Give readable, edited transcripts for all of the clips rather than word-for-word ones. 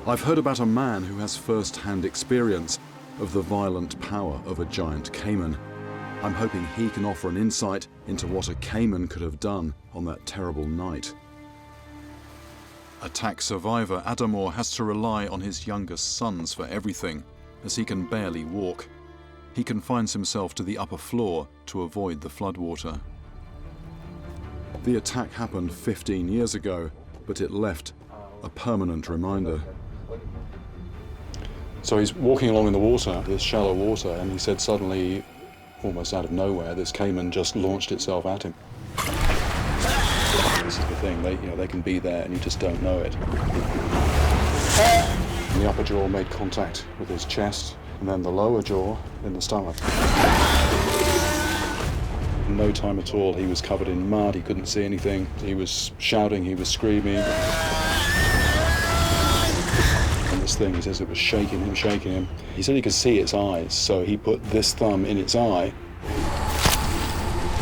I've heard about a man who has first-hand experience of the violent power of a giant caiman. I'm hoping he can offer an insight into what a caiman could have done on that terrible night. Attack survivor Adamor has to rely on his youngest sons for everything, as he can barely walk. He confines himself to the upper floor to avoid the floodwater. The attack happened 15 years ago, but it left a permanent reminder. So he's walking along in the water, this shallow water, and he said suddenly, almost out of nowhere, this caiman just launched itself at him. This is the thing, they can be there and you just don't know it. And the upper jaw made contact with his chest, and then the lower jaw in the stomach. In no time at all, he was covered in mud, he couldn't see anything. He was shouting, he was screaming. This thing, he says it was shaking him. He said he could see its eyes, so he put this thumb in its eye.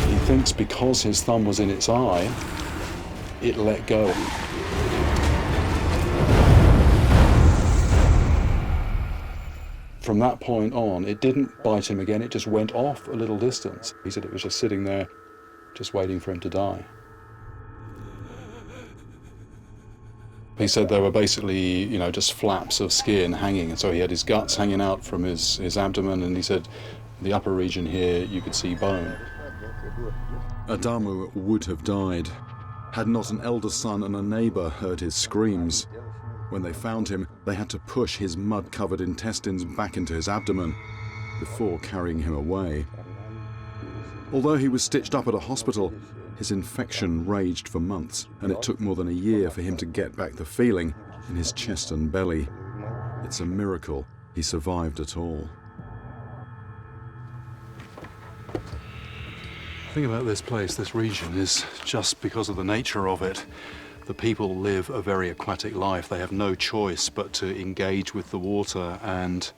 He thinks because his thumb was in its eye, it let go. From that point on, it didn't bite him again, it just went off a little distance. He said it was just sitting there, just waiting for him to die. He said there were basically, just flaps of skin hanging, and so he had his guts hanging out from his abdomen, and he said the upper region here you could see bone. Adamu would have died had not an elder son and a neighbour heard his screams. When they found him, they had to push his mud-covered intestines back into his abdomen before carrying him away. Although he was stitched up at a hospital, his infection raged for months, and it took more than a year for him to get back the feeling in his chest and belly. It's a miracle he survived at all. The thing about this place, this region, is just because of the nature of it, the people live a very aquatic life. They have no choice but to engage with the water and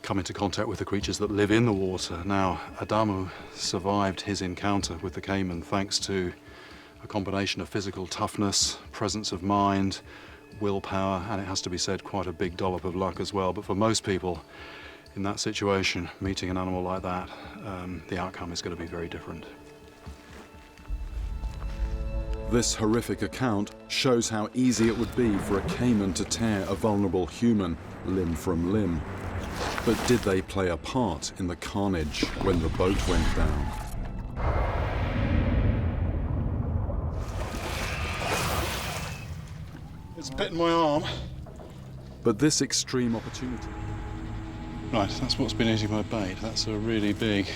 come into contact with the creatures that live in the water. Now, Adamu survived his encounter with the caiman thanks to a combination of physical toughness, presence of mind, willpower, and it has to be said, quite a big dollop of luck as well. But for most people in that situation, meeting an animal like that, the outcome is going to be very different. This horrific account shows how easy it would be for a caiman to tear a vulnerable human limb from limb. But did they play a part in the carnage when the boat went down? It's bitten my arm. But this extreme opportunity... Right, that's what's been eating my bait. That's a really big